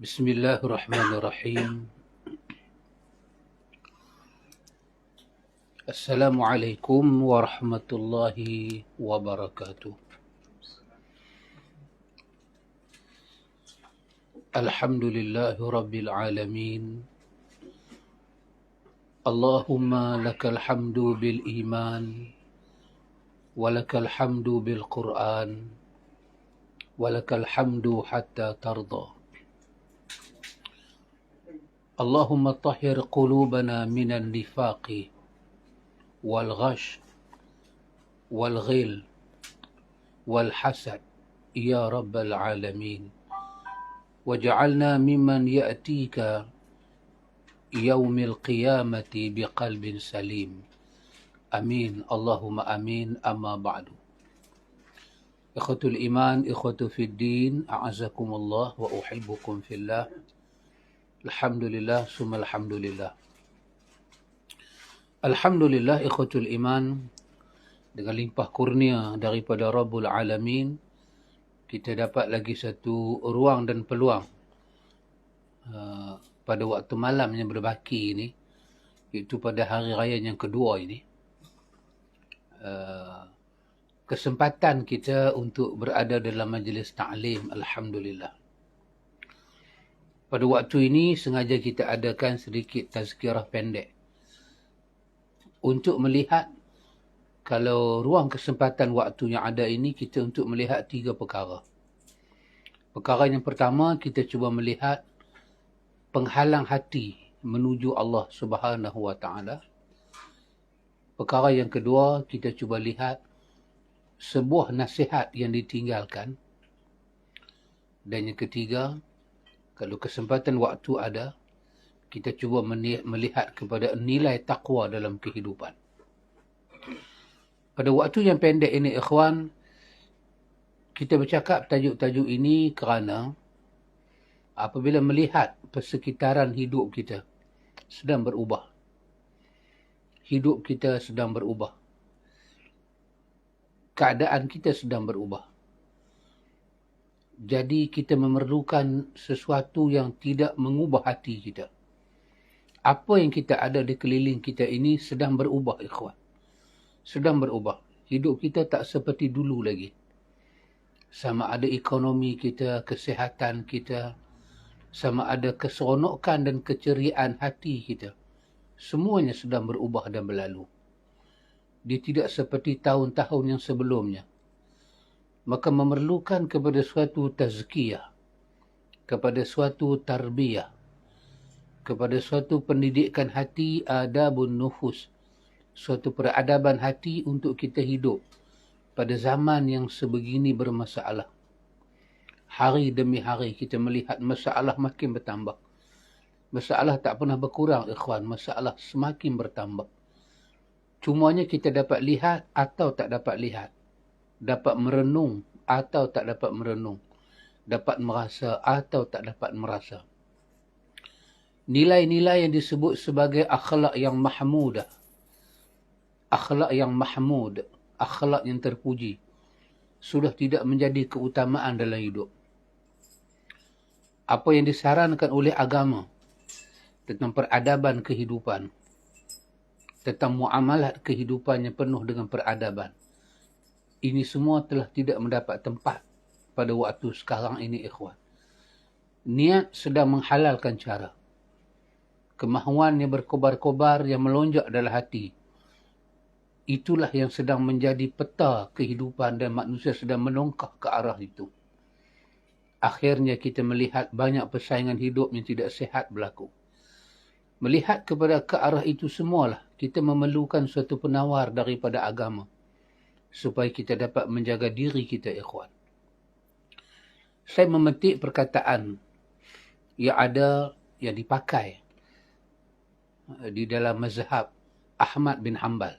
Bismillahirrahmanirrahim. Assalamualaikum warahmatullahi wabarakatuh. Alhamdulillahi rabbil alamin. Allahumma lakal hamdu bil iman, walakal hamdu bil Qur'an, walakal hamdu hatta tarda. Allahumma tahhir qulubana minan nifaqi wal ghash wal ghil wal hasad ya rabbal alamin. Waj'alna mimman ya'tika yaumil qiyamati biqalbin salim. Amin. Allahumma amin. Amma ba'du. Ikhwatul iman, ikhwatu fid din, a'azakumullah wa uhibbukum fillah. Alhamdulillah, summa alhamdulillah. Alhamdulillah, ikhwatul iman, dengan limpah kurnia daripada Rabbul Alamin, kita dapat lagi satu ruang dan peluang pada waktu malam yang berbaki ini, iaitu pada hari raya yang kedua ini, kesempatan kita untuk berada dalam majlis ta'lim. Alhamdulillah. Pada waktu ini sengaja kita adakan sedikit tazkirah pendek untuk melihat, kalau ruang kesempatan waktu yang ada ini, kita untuk melihat tiga perkara. Perkara yang pertama, kita cuba melihat penghalang hati menuju Allah Subhanahu wa taala. Perkara yang kedua, kita cuba lihat sebuah nasihat yang ditinggalkan. Dan yang ketiga, kalau kesempatan waktu ada, kita cuba melihat kepada nilai takwa dalam kehidupan. Pada waktu yang pendek ini, ikhwan, kita bercakap tajuk-tajuk ini kerana apabila melihat persekitaran hidup kita sedang berubah. Hidup kita sedang berubah. Keadaan kita sedang berubah. Jadi kita memerlukan sesuatu yang tidak mengubah hati kita. Apa yang kita ada di keliling kita ini sedang berubah, ikhwan. Sedang berubah. Hidup kita tak seperti dulu lagi. Sama ada ekonomi kita, kesihatan kita, sama ada keseronokan dan keceriaan hati kita. Semuanya sedang berubah dan berlalu. Dia tidak seperti tahun-tahun yang sebelumnya. Maka memerlukan kepada suatu tazkiyah, kepada suatu tarbiyah, kepada suatu pendidikan hati, adabun nufus, suatu peradaban hati untuk kita hidup pada zaman yang sebegini bermasalah. Hari demi hari kita melihat masalah makin bertambah. Masalah tak pernah berkurang, ikhwan. Masalah semakin bertambah. Cumanya kita dapat lihat atau tak dapat lihat. Dapat merenung atau tak dapat merenung. Dapat merasa atau tak dapat merasa. Nilai-nilai yang disebut sebagai akhlak yang mahmudah. Akhlak yang mahmud, akhlak yang terpuji, sudah tidak menjadi keutamaan dalam hidup. Apa yang disarankan oleh agama tentang peradaban kehidupan, tentang muamalat kehidupan yang penuh dengan peradaban, ini semua telah tidak mendapat tempat pada waktu sekarang ini, ikhwan. Niat sedang menghalalkan cara. Kemahuan yang berkobar-kobar, yang melonjak dalam hati, itulah yang sedang menjadi peta kehidupan dan manusia sedang menongkah ke arah itu. Akhirnya kita melihat banyak persaingan hidup yang tidak sihat berlaku. Melihat kepada ke arah itu semualah, kita memerlukan suatu penawar daripada agama supaya kita dapat menjaga diri kita, ikhwan. Saya memetik perkataan yang ada, yang dipakai di dalam mazhab Ahmad bin Hanbal,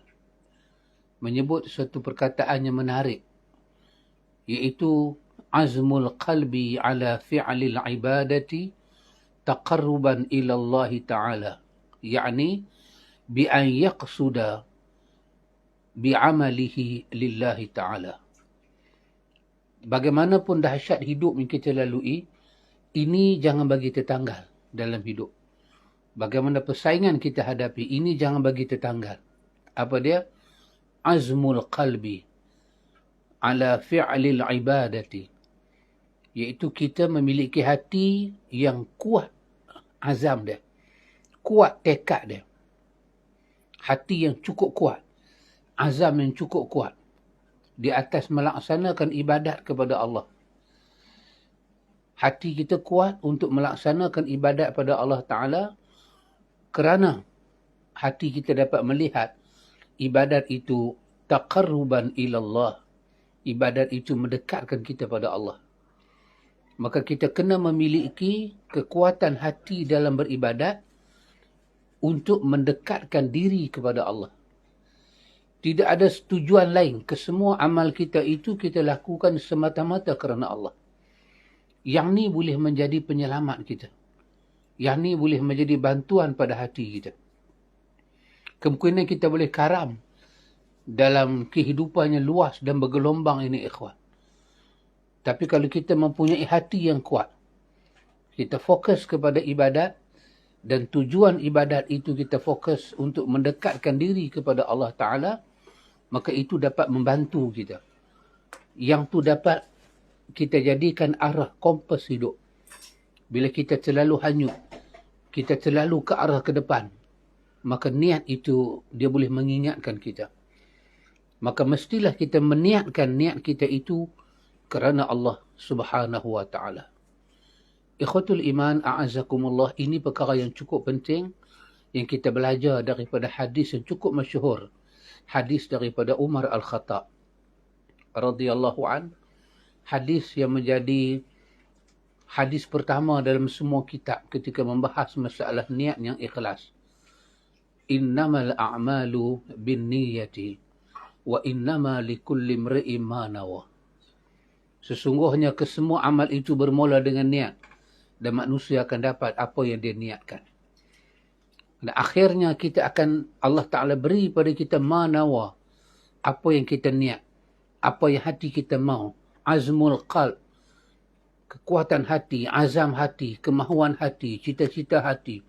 menyebut suatu perkataan yang menarik, iaitu azmul qalbi ala fi'lil ibadati taqarruban ila Allah Ta'ala, yakni bi an yaqsuda bi'amalihi lillahi ta'ala. Bagaimanapun dahsyat hidup yang kita lalui, Ini jangan bagi tertanggal dalam hidup. Bagaimana persaingan kita hadapi, ini jangan bagi tertanggal. Apa dia? Azmul qalbi ala fi'lil ibadati. Iaitu kita memiliki hati yang kuat azam dia. Kuat tekad dia. Hati yang cukup kuat. Azam yang cukup kuat. Di atas melaksanakan ibadat kepada Allah. Hati kita kuat untuk melaksanakan ibadat pada Allah Ta'ala kerana hati kita dapat melihat ibadat itu taqarruban ilallah. Ibadat itu mendekatkan kita pada Allah. Maka kita kena memiliki kekuatan hati dalam beribadat untuk mendekatkan diri kepada Allah. Tidak ada tujuan lain. Kesemua amal kita itu kita lakukan semata-mata kerana Allah. Yang ni boleh menjadi penyelamat kita. Yang ni boleh menjadi bantuan pada hati kita. Kemungkinan kita boleh karam dalam kehidupannya luas dan bergelombang ini, ikhwan. Tapi kalau kita mempunyai hati yang kuat, kita fokus kepada ibadat, dan tujuan ibadat itu kita fokus untuk mendekatkan diri kepada Allah Ta'ala, maka itu dapat membantu kita. Yang tu dapat kita jadikan arah kompas hidup. Bila kita terlalu hanyut, kita terlalu ke arah ke depan, maka niat itu dia boleh mengingatkan kita. Maka mestilah kita meniatkan niat kita itu kerana Allah Subhanahu wa Ta'ala. Ikhwatul iman, a'azakumullah, ini perkara yang cukup penting yang kita belajar daripada hadis yang cukup masyhur. Hadis daripada Umar Al-Khattab radhiyallahu an. Hadis yang menjadi hadis pertama dalam semua kitab ketika membahas masalah niat yang ikhlas. Innamal a'malu binniyati wa innama likulli imri'in ma nawa. Sesungguhnya kesemua amal itu bermula dengan niat. Dan manusia akan dapat apa yang dia niatkan. Dan akhirnya kita akan, Allah Ta'ala beri pada kita manawa. Apa yang kita niat. Apa yang hati kita mau. Azmul qalb. Kekuatan hati, azam hati, kemahuan hati, cita-cita hati.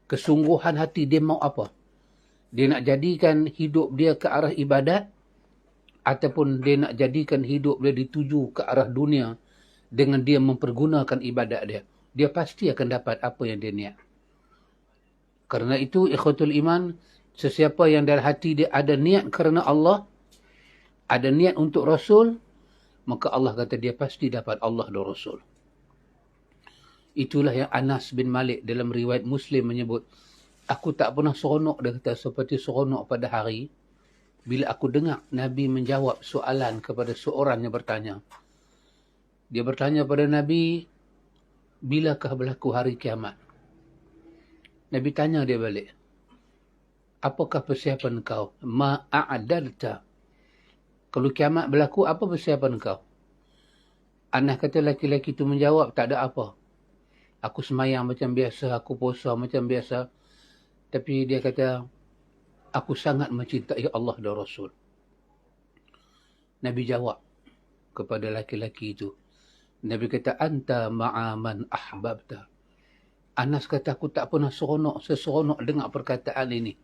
Kesungguhan hati dia mau apa. Dia nak jadikan hidup dia ke arah ibadat. Ataupun dia nak jadikan hidup dia dituju ke arah dunia. Dengan dia mempergunakan ibadat dia. Dia pasti akan dapat apa yang dia niat. Kerana itu, ikhwatul iman, sesiapa yang dalam hati dia ada niat kerana Allah, ada niat untuk Rasul, maka Allah kata dia pasti dapat Allah dan Rasul. Itulah yang Anas bin Malik dalam riwayat Muslim menyebut, aku tak pernah seronok, dia kata, seperti seronok pada hari, bila aku dengar Nabi menjawab soalan kepada seorang yang bertanya. Dia bertanya pada Nabi, bilakah berlaku hari kiamat? Nabi tanya dia balik, apakah persiapan kau? Ma'a'adalta. Kalau kiamat berlaku, apa persiapan kau? Anas kata laki-laki itu menjawab, tak ada apa. Aku semayang macam biasa, aku puasa macam biasa. Tapi dia kata, aku sangat mencintai Allah dan Rasul. Nabi jawab kepada laki-laki itu. Nabi kata, anta ma'aman ahbabta. Anas kata, aku tak pernah seseronok dengar perkataan ini.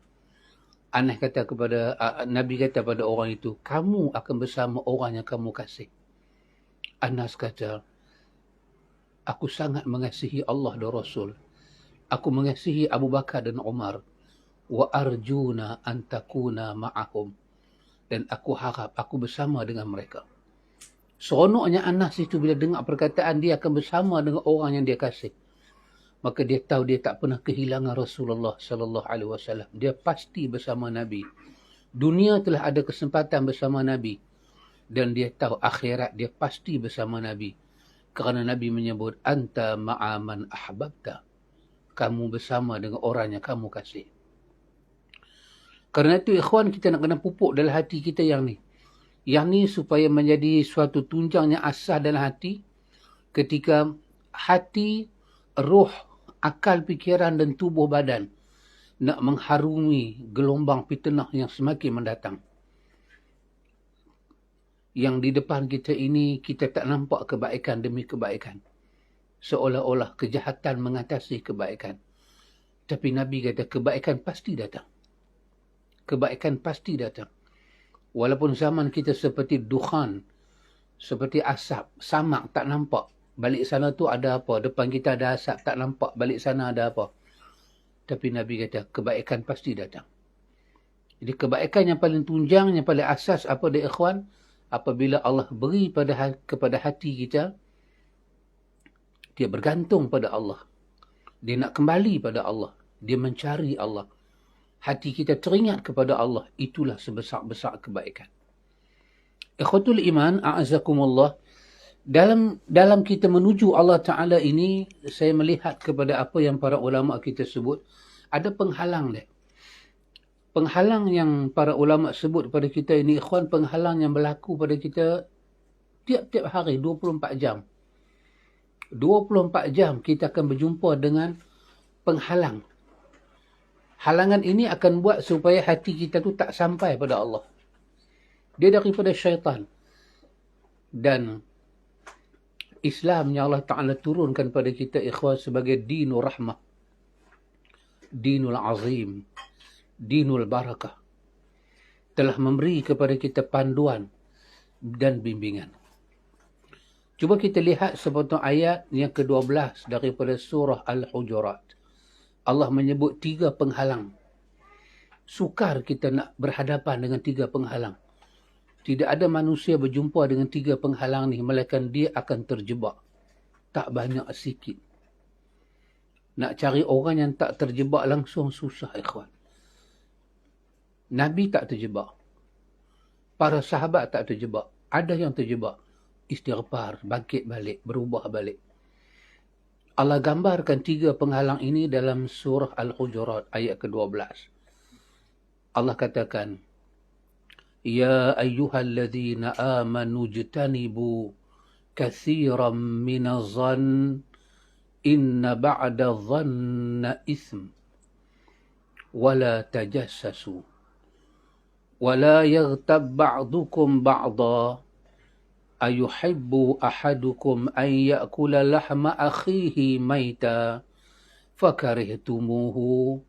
Anas kata kepada, Nabi kata pada orang itu, kamu akan bersama orang yang kamu kasih. Anas kata, aku sangat mengasihi Allah dan Rasul. Aku mengasihi Abu Bakar dan Umar. Wa arjuna an takuna ma'ahum. Dan aku harap aku bersama dengan mereka. Seronoknya Anas itu bila dengar perkataan dia akan bersama dengan orang yang dia kasih. Maka dia tahu dia tak pernah kehilangan Rasulullah sallallahu alaihi wasallam. Dia pasti bersama Nabi. Dunia telah ada kesempatan bersama Nabi. Dan dia tahu akhirat dia pasti bersama Nabi. Kerana Nabi menyebut, anta ma'aman ahbabta. Kamu bersama dengan orang yang kamu kasih. Kerana itu, ikhwan, kita nak kena pupuk dalam hati kita yang ni. Yang ni supaya menjadi suatu tunjang yang asas dalam hati. Ketika hati, roh, akal, fikiran dan tubuh badan nak mengharungi gelombang fitnah yang semakin mendatang. Yang di depan kita ini, kita tak nampak kebaikan demi kebaikan. seolah-olah kejahatan mengatasi kebaikan. Tapi Nabi kata kebaikan pasti datang. Kebaikan pasti datang. Walaupun zaman kita seperti dukhan, seperti asap, samak tak nampak. Balik sana tu ada apa? Depan kita ada asap, tak nampak. Balik sana ada apa? Tapi Nabi kata kebaikan pasti datang. Jadi kebaikan yang paling tunjang, yang paling asas apa dia ikhwan? Apabila Allah beri kepada hati kita, dia bergantung pada Allah. Dia nak kembali pada Allah. Dia mencari Allah. Hati kita teringat kepada Allah. Itulah sebesar-besar kebaikan. Ikhwatul iman, a'azakumullah. Dalam kita menuju Allah Ta'ala ini, saya melihat kepada apa yang para ulama kita sebut, ada penghalang dia. Penghalang yang para ulama sebut pada kita ini, ikhwan, penghalang yang berlaku pada kita tiap-tiap hari, 24 jam. 24 jam kita akan berjumpa dengan penghalang. Halangan ini akan buat supaya hati kita tu tak sampai pada Allah. Dia daripada syaitan. Dan Islam yang Allah Ta'ala turunkan pada kita, ikhwan, sebagai dinul rahmah, dinul azim, dinul barakah, telah memberi kepada kita panduan dan bimbingan. Cuba kita lihat sepotong ayat yang ke-12 daripada surah Al-Hujurat. Allah menyebut 3 penghalang. Sukar kita nak berhadapan dengan 3 penghalang. Tidak ada manusia berjumpa dengan 3 penghalang ni, melainkan dia akan terjebak. Tak banyak sikit. Nak cari orang yang tak terjebak langsung susah, ikhwan. Nabi tak terjebak. Para sahabat tak terjebak. Ada yang terjebak. Istighfar, bangkit balik, berubah balik. Allah gambarkan 3 penghalang ini dalam surah Al-Hujurat ayat ke-12. Allah katakan, Ya ayyuhalladzina amanu jtanibu kathiran minaz-zann inna ba'da-dhanna ism wala tajassasu wala yaghtab ba'dukum ba'da ayuhibbu ahadukum an ya'kula lahma akhihi maita fakarihtumuhu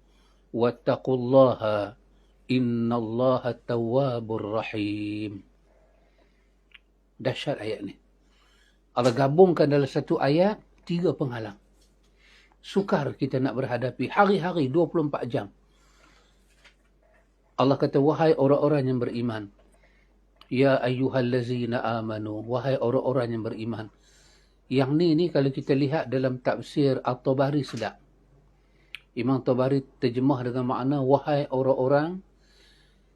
wattaqullaha innallaha tawwabur rahim. Dahsyat ayat ni. Allah gabungkan dalam satu ayat 3 penghalang. Sukar kita nak berhadapi hari-hari 24 jam. Allah kata, wahai orang-orang yang beriman, ya ayyuhallazina amanu, wahai orang-orang yang beriman. Yang ni kalau kita lihat dalam tafsir At-Tabari sedap. Imam Tabari terjemah dengan makna wahai orang-orang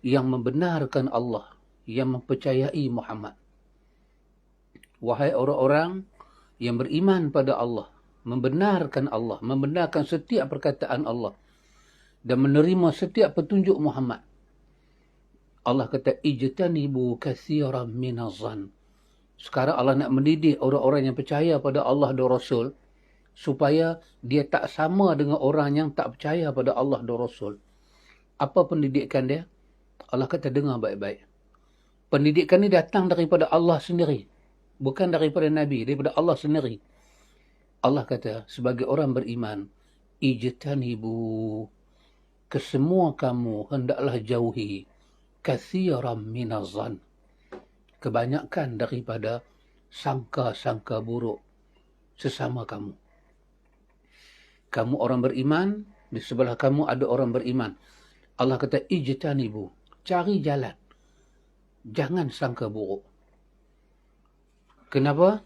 yang membenarkan Allah, yang mempercayai Muhammad. Wahai orang-orang yang beriman pada Allah, membenarkan Allah, membenarkan setiap perkataan Allah dan menerima setiap petunjuk Muhammad. Allah kata ijtanibu katsiran minaz-zann. Sekarang Allah nak mendidik orang-orang yang percaya pada Allah dan Rasul supaya dia tak sama dengan orang yang tak percaya pada Allah dan Rasul. Apa pendidikan dia? Allah kata dengar baik-baik. Pendidikan ni datang daripada Allah sendiri. Bukan daripada Nabi, daripada Allah sendiri. Allah kata sebagai orang beriman, ijtanibu, kesemua kamu hendaklah jauhi katsiran minaz-zann, kebanyakan daripada sangka-sangka buruk sesama kamu. Kamu orang beriman, di sebelah kamu ada orang beriman. Allah kata ijtanibu, cari jalan. Jangan sangka buruk. Kenapa?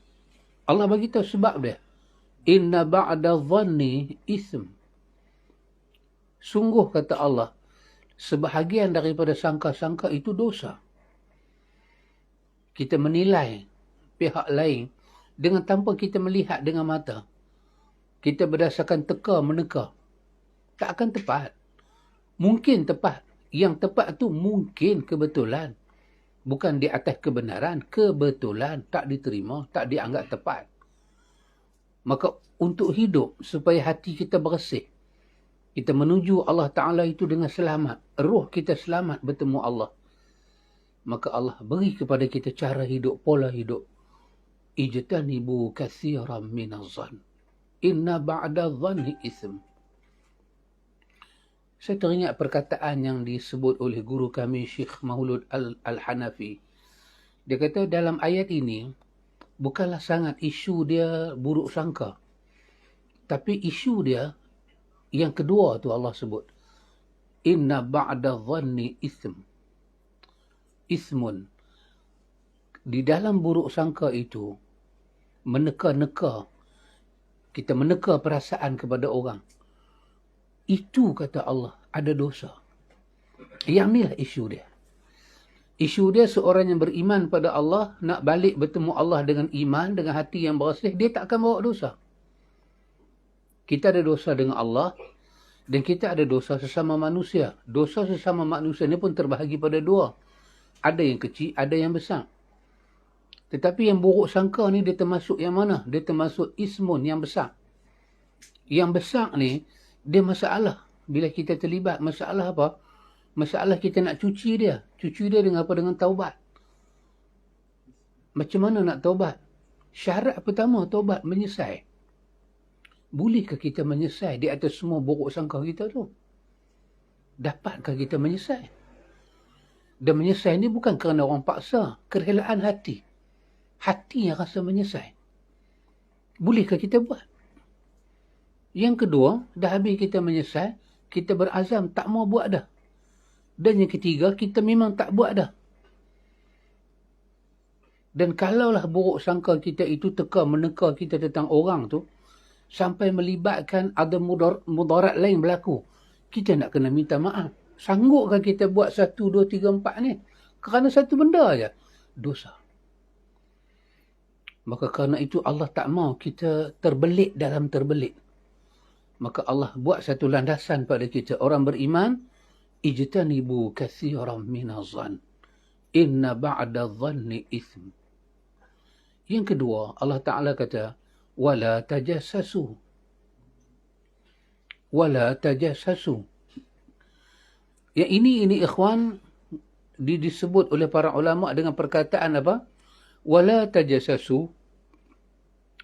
Allah bagi tahu sebab dia. Inna ba'da dhanni ism. Sungguh kata Allah, sebahagian daripada sangka-sangka itu dosa. Kita menilai pihak lain dengan tanpa kita melihat dengan mata. Kita berdasarkan teka-meneka. Tak akan tepat. Mungkin tepat. Yang tepat tu mungkin kebetulan. Bukan di atas kebenaran. Kebetulan tak diterima, tak dianggap tepat. Maka untuk hidup supaya hati kita bersih, kita menuju Allah Ta'ala itu dengan selamat. Ruh kita selamat bertemu Allah. Maka Allah beri kepada kita cara hidup, pola hidup. Ijtanibu katsiran minaz-zann. Inna ba'da dhanni ism. Saya teringat perkataan yang disebut oleh guru kami Syekh Maulud Al-Hanafi. Dia kata dalam ayat ini bukanlah sangat isu dia buruk sangka, tapi isu dia yang kedua tu Allah sebut, inna ba'da dhanni ismun. Di dalam buruk sangka itu meneka-neka, kita meneka perasaan kepada orang, itu kata Allah ada dosa. Yang inilah isu dia. Isu dia seorang yang beriman pada Allah nak balik bertemu Allah dengan iman, dengan hati yang bersih, dia tak akan bawa dosa. Kita ada dosa dengan Allah dan kita ada dosa sesama manusia. Dosa sesama manusia ni pun terbahagi pada dua. Ada yang kecil, ada yang besar. Tetapi yang buruk sangka ni dia termasuk yang mana? Dia termasuk ismun yang besar. Yang besar ni dia masalah. Bila kita terlibat masalah apa? Masalah kita nak cuci dia. Cuci dia dengan apa? Dengan taubat. Macam mana nak taubat? Syarat pertama taubat menyesal. Bolehkah kita menyesal di atas semua buruk sangka kita tu? Dapatkah kita menyesal? Dan menyesal ni bukan kerana orang paksa. Kerelaan hati. Hati yang rasa menyesal. Bolehkah kita buat? Yang kedua, dah habis kita menyesal, kita berazam tak mau buat dah. Dan yang ketiga, kita memang tak buat dah. Dan kalaulah buruk sangka kita itu meneka kita tentang orang tu, sampai melibatkan ada mudarat lain berlaku, kita nak kena minta maaf. Sangguppah kita buat 1, 2, 3, 4 ni? Kerana satu benda aja, dosa. Maka kerana itu Allah tak mau kita terbelit dalam terbelit. Maka Allah buat satu landasan pada kita. Orang beriman, ijtanibu katsiran minaz-zann. Inna ba'da dhanni ism. Yang kedua, Allah Ta'ala kata, wala tajassasu. Wala tajassasu. Yang ini ikhwan, disebut oleh para ulama dengan perkataan apa? Wala tajassasu.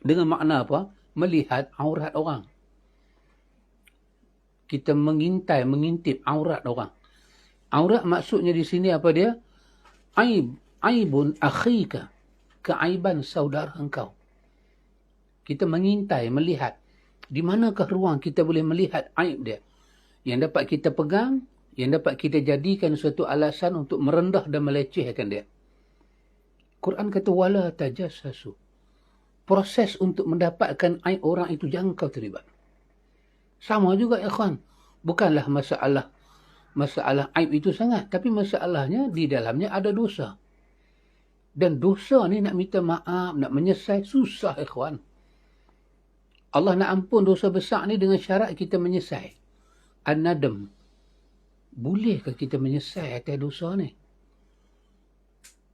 Dengan makna apa? Melihat aurat orang. Kita mengintip aurat orang. Aurat maksudnya di sini apa dia? Aibun akhika. Keaiban saudara engkau. Kita mengintai, melihat. Di manakah ruang kita boleh melihat aib dia? Yang dapat kita pegang, yang dapat kita jadikan suatu alasan untuk merendah dan melecehkan dia. Quran kata, wala tajassasu. Proses untuk mendapatkan aib orang itu jangan kau terlibat. Sama juga ikhwan. Bukanlah masalah aib itu sangat. Tapi masalahnya di dalamnya ada dosa. Dan dosa ni nak minta maaf, nak menyesal, susah ikhwan. Allah nak ampun dosa besar ni dengan syarat kita menyesal. An-nadam. Bolehkah kita menyesal atas dosa ni?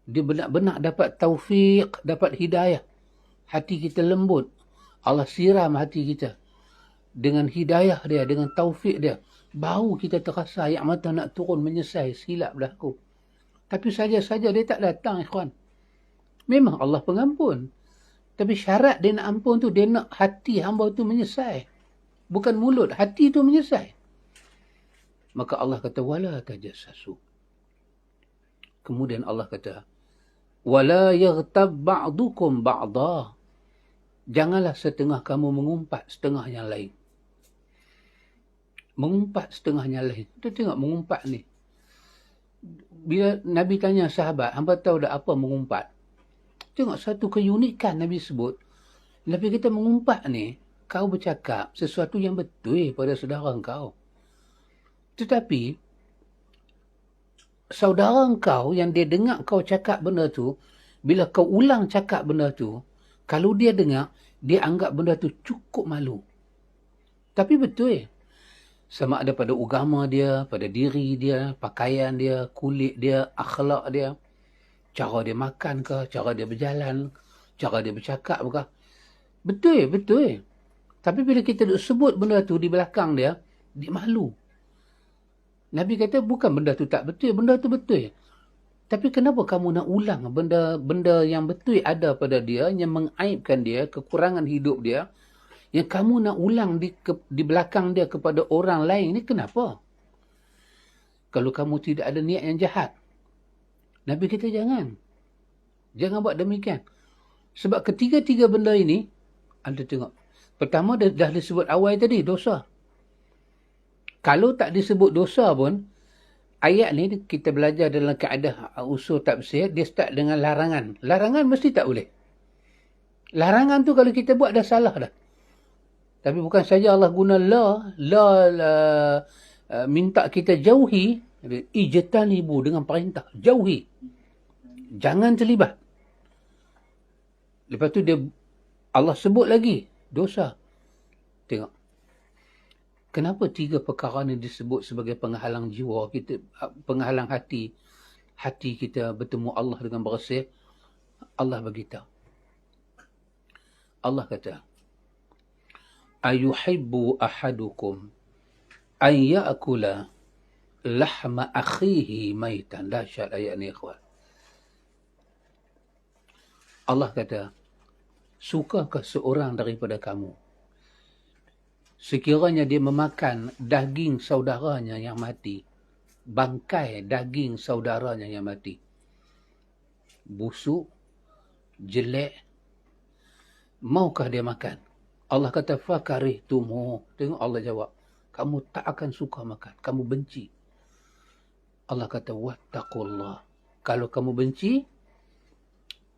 Dia benar-benar dapat taufik, dapat hidayah. Hati kita lembut. Allah siram hati kita dengan hidayah dia, dengan taufik dia. Baru kita terasa air mata nak turun menyesal, silap dah aku. Tapi saja-saja dia tak datang ikhwan. Memang Allah pengampun. Tapi syarat dia nak ampun tu, dia nak hati hamba tu menyesal. Bukan mulut, hati tu menyesal. Maka Allah kata, wala tajassasu. Kemudian Allah kata, wala yaghtab ba'dukum ba'da. Janganlah setengah kamu mengumpat setengah yang lain. Mengumpat setengah yang lain. Kita tengok mengumpat ni. Bila Nabi tanya sahabat, hamba tahu dah apa mengumpat? Tengok satu keunikan Nabi sebut. Nabi kata mengumpat ni, kau bercakap sesuatu yang betul pada saudara kau. Tetapi, saudara kau yang dia dengar kau cakap benda tu, bila kau ulang cakap benda tu, kalau dia dengar, dia anggap benda tu cukup malu. Tapi betul. Sama ada pada agama dia, pada diri dia, pakaian dia, kulit dia, akhlak dia, cara dia makan ke, cara dia berjalan, cara dia bercakap ke. Betul. Tapi bila kita sebut benda tu di belakang dia, dia malu. Nabi kata bukan benda tu tak betul, benda tu betul. Tapi kenapa kamu nak ulang benda yang betul ada pada dia, yang mengaibkan dia, kekurangan hidup dia, Yang kamu nak ulang di belakang dia kepada orang lain ni kenapa? Kalau kamu tidak ada niat yang jahat. Nabi kata jangan. Jangan buat demikian. Sebab ketiga-tiga benda ini, anda tengok. Pertama dah disebut awal tadi, dosa. Kalau tak disebut dosa pun, ayat ni kita belajar dalam kaedah usul tafsir, dia start dengan larangan. Larangan mesti tak boleh. Larangan tu kalau kita buat dah salah dah. Tapi bukan saja Allah guna minta kita jauhi, ijtanibu dengan perintah, jauhi. Jangan terlibat. Lepas tu Allah sebut lagi dosa. Tengok. Kenapa 3 perkara ni disebut sebagai penghalang jiwa kita, penghalang hati kita bertemu Allah dengan bersih? Allah beritahu. Allah kata, ayuhibbu ahadukum an ya'kula lahma akhihi maitan. Dahsyat ayat ni, ikhwan. Allah kata, sukakah seorang daripada kamu sekiranya dia memakan daging saudaranya yang mati, bangkai daging saudaranya yang mati, busuk, jelek, maukah dia makan? Allah kata, fakarihtumu. Tengok Allah jawab, kamu tak akan suka makan, kamu benci. Allah kata, wattaqullah. Kalau kamu benci,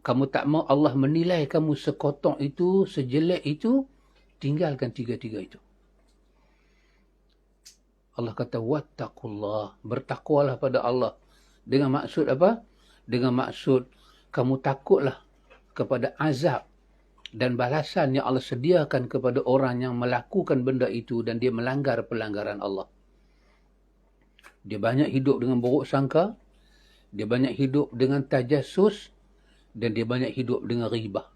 kamu tak mau Allah menilai kamu sekotor itu, sejelek itu, tinggalkan 3-3 itu. Allah kata, wattaqullah. Bertakwalah pada Allah. Dengan maksud apa? Dengan maksud, kamu takutlah kepada azab dan balasan yang Allah sediakan kepada orang yang melakukan benda itu dan dia melanggar pelanggaran Allah. Dia banyak hidup dengan buruk sangka, dia banyak hidup dengan tajassus, dan dia banyak hidup dengan riba.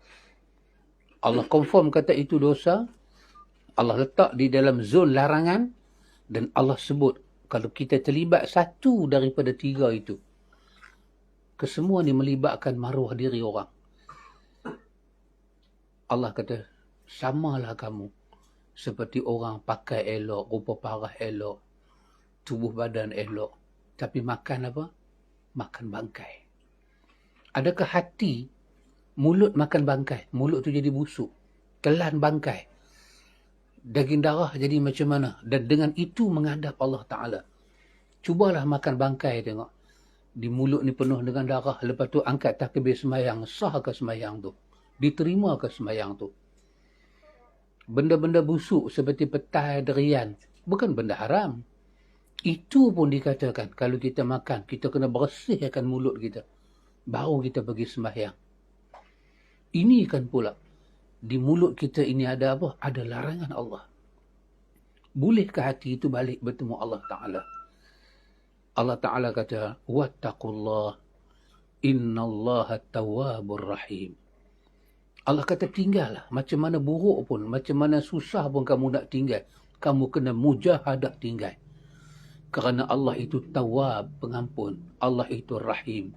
Allah confirm kata itu dosa. Allah letak di dalam zon larangan. Dan Allah sebut, kalau kita terlibat satu daripada 3 itu, kesemua ni melibatkan maruah diri orang. Allah kata, samalah kamu seperti orang pakai elok, rupa parah elok, tubuh badan elok, tapi makan apa? Makan bangkai. Adakah hati, mulut makan bangkai, mulut tu jadi busuk, telan bangkai, daging darah jadi macam mana? Dan dengan itu menghadap Allah Ta'ala. Cubalah makan bangkai, tengok. Di mulut ni penuh dengan darah, lepas tu angkat takbir semayang, sah ke semayang tu? Diterima ke semayang tu? Benda-benda busuk seperti petai, derian, bukan benda haram. Itu pun dikatakan, kalau kita makan, kita kena bersihkan mulut kita. Baru kita pergi sembahyang. Ini kan pula, di mulut kita ini ada apa? Ada larangan Allah. Bolehkah hati itu balik bertemu Allah Ta'ala? Allah Ta'ala kata, wattaqullah, innallaha tawwabur rahim. Allah kata, tinggallah. Macam mana buruk pun, macam mana susah pun kamu nak tinggal, kamu kena mujahadah tinggal. Kerana Allah itu tawwab, pengampun. Allah itu rahim.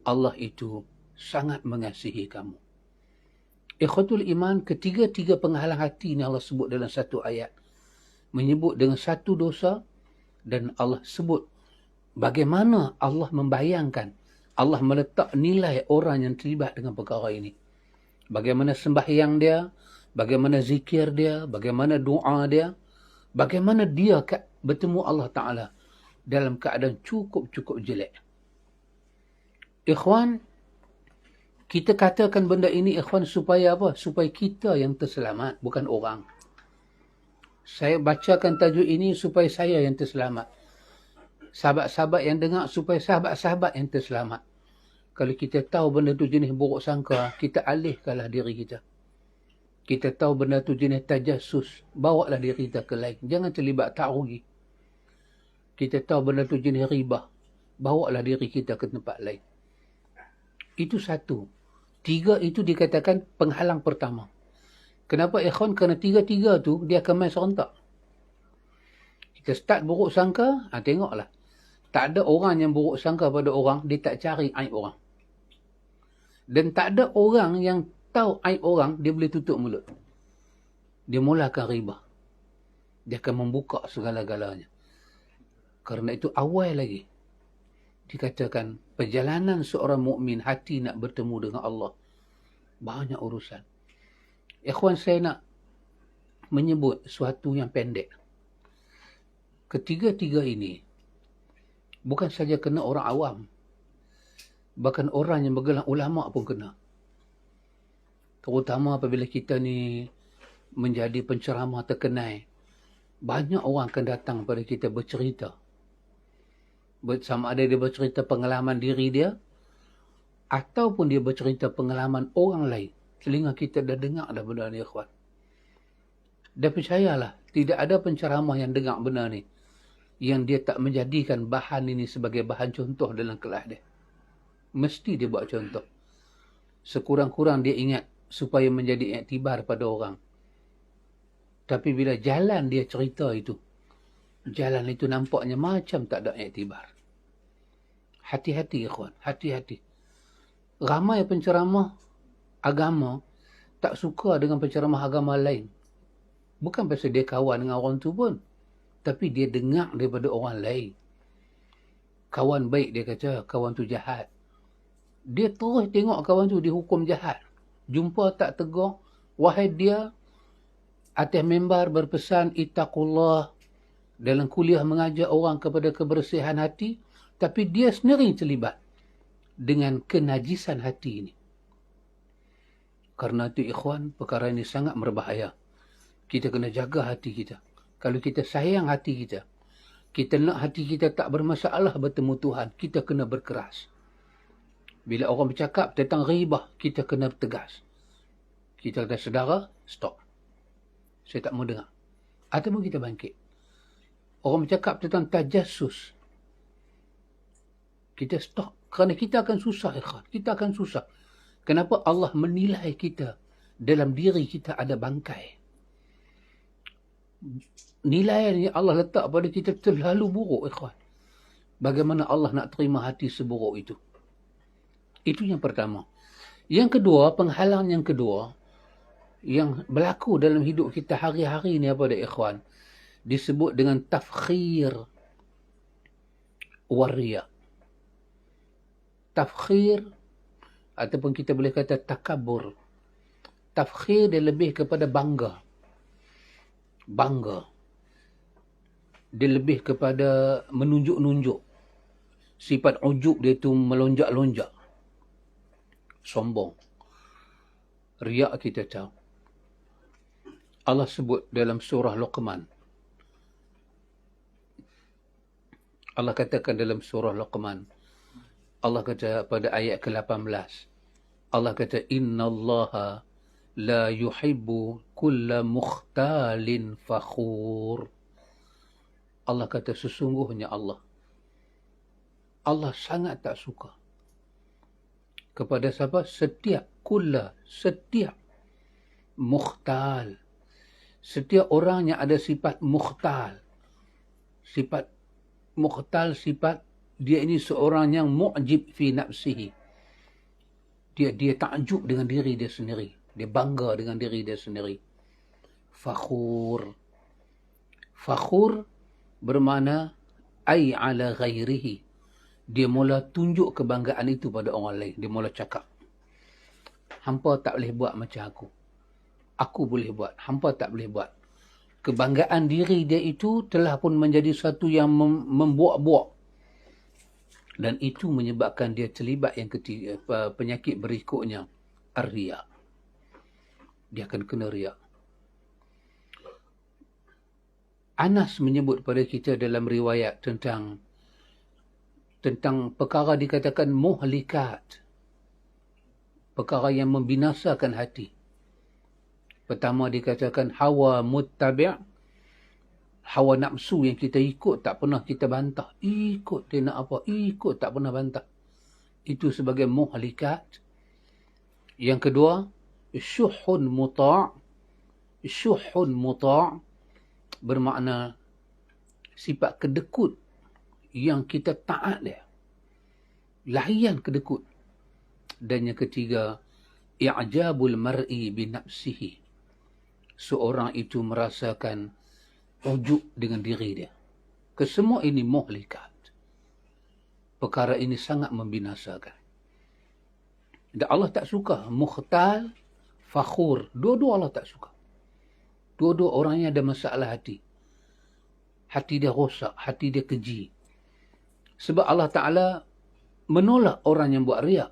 Allah itu sangat mengasihi kamu. Ikhwatul iman, ketiga-tiga penghalang hati ni Allah sebut dalam satu ayat. Menyebut dengan satu dosa, dan Allah sebut bagaimana Allah membayangkan, Allah meletak nilai orang yang terlibat dengan perkara ini. Bagaimana sembahyang dia, bagaimana zikir dia, bagaimana doa dia, bagaimana dia bertemu Allah Ta'ala dalam keadaan cukup-cukup jelek. Ikhwan, kita katakan benda ini, ikhwan, supaya apa? Supaya kita yang terselamat, bukan orang. Saya bacakan tajuk ini supaya saya yang terselamat. Sahabat-sahabat yang dengar supaya sahabat-sahabat yang terselamat. Kalau kita tahu benda tu jenis buruk sangka, kita alihkanlah diri kita. Kita tahu benda tu jenis tajassus, bawalah diri kita ke lain. Jangan terlibat ta'rugi. Kita tahu benda tu jenis riba, bawalah diri kita ke tempat lain. Itu satu. 3 itu dikatakan penghalang pertama. Kenapa ikhwan? Kerana 3-3 tu dia akan main serentak. Kita start buruk sangka, tengoklah. Tak ada orang yang buruk sangka pada orang, dia tak cari aib orang. Dan tak ada orang yang tahu aib orang, dia boleh tutup mulut. dia mulakan riba. Dia akan membuka segala-galanya. Karena itu awal lagi dikatakan perjalanan seorang mukmin hati nak bertemu dengan Allah banyak urusan. Ikhwan, saya nak menyebut sesuatu yang pendek. Ketiga-tiga ini bukan saja kena orang awam, bahkan orang yang bergelar ulama pun kena. Terutama apabila kita ni menjadi penceramah terkenal, banyak orang akan datang pada kita bercerita. Sama ada dia bercerita pengalaman diri dia, ataupun dia bercerita pengalaman orang lain. Telinga kita dah dengar dah benda ni, ikhwan. Dan percayalah, tidak ada penceramah yang dengar benda ni yang dia tak menjadikan bahan ini sebagai bahan contoh dalam kelas dia. Mesti dia buat contoh. Sekurang-kurang dia ingat supaya menjadi iktibar pada orang. Tapi bila jalan dia cerita itu, jalan itu nampaknya macam tak ada iktibar. Hati-hati, ikhwan, hati-hati. Ramai penceramah agama tak suka dengan penceramah agama lain. Bukan pasal dia kawan dengan orang tu pun, tapi dia dengar daripada orang lain. Kawan baik dia kata, kawan tu jahat. Dia terus tengok kawan tu dihukum jahat. Jumpa tak tegur, wahai dia, atas mimbar berpesan ittaqullah, dalam kuliah mengajak orang kepada kebersihan hati, tapi dia sendiri terlibat dengan kenajisan hati ini. Karena itu, ikhwan, perkara ini sangat berbahaya. Kita kena jaga hati kita. Kalau kita sayang hati kita, kita nak hati kita tak bermasalah bertemu Tuhan, kita kena berkeras. Bila orang bercakap tentang ghibah, kita kena tegas. Kita kata, saudara, stop. Saya tak mau dengar. Ataupun kita bangkit. Orang bercakap tentang tajassus, kita stop. Kerana kita akan susah, ikhwan. Kita akan susah. Kenapa Allah menilai kita dalam diri kita ada bangkai? Nilaian yang Allah letak pada kita terlalu buruk, ikhwan. Bagaimana Allah nak terima hati seburuk itu? Itu yang pertama. Yang kedua, penghalang yang kedua, yang berlaku dalam hidup kita hari-hari ni apa dia, ikhwan? Disebut dengan tafkhir waria. Tafkhir, ataupun kita boleh kata takabur. Tafkhir dia lebih kepada bangga. Bangga. Dia lebih kepada menunjuk-nunjuk. Sifat ujub dia tu melonjak-lonjak. Sombong. Riak kita tahu. Allah sebut dalam surah Luqman. Allah katakan dalam surah Luqman. Allah kata pada ayat ke-18. Allah kata, innallaha la yuhibbu kulla mukhtalin fakhur. Allah kata, sesungguhnya Allah sangat tak suka kepada siapa? Setiap mukhtal. Setiap orang yang ada sifat mukhtal. Sifat mukhtal, sifat dia ini seorang yang mu'jib fi nafsihi. Dia takjub dengan diri dia sendiri. Dia bangga dengan diri dia sendiri. Fakhur. Fakhur bermakna ay ala ghairihi. Dia mula tunjuk kebanggaan itu pada orang lain. Dia mula cakap, hampa tak boleh buat macam aku. Aku boleh buat. Hampa tak boleh buat. Kebanggaan diri dia itu telah pun menjadi satu yang membuak-buak. Dan itu menyebabkan dia terlibat yang ketiga, penyakit berikutnya, ar-riya. Dia akan kena riya. Anas menyebut pada kita dalam riwayat tentang perkara dikatakan muhlikat. Perkara yang membinasakan hati. Pertama dikatakan hawa muttabi'. Hawa nafsu yang kita ikut tak pernah kita bantah. Ikut dia nak apa, ikut tak pernah bantah. Itu sebagai muhlikat. Yang kedua, syuhun muta'. Syuhun muta' bermakna sifat kedekut yang kita taat dia. Layan kedekut. Dan yang ketiga, i'jabul mar'i binafsihi. seorang itu merasakan ujub dengan diri dia. Kesemua ini muhlikat. Perkara ini sangat membinasakan. Dan Allah tak suka mukhtal, fakhur. Dua-dua Allah tak suka. Dua-dua orangnya ada masalah hati. Hati dia rosak, hati dia keji. Sebab Allah Ta'ala menolak orang yang buat riak.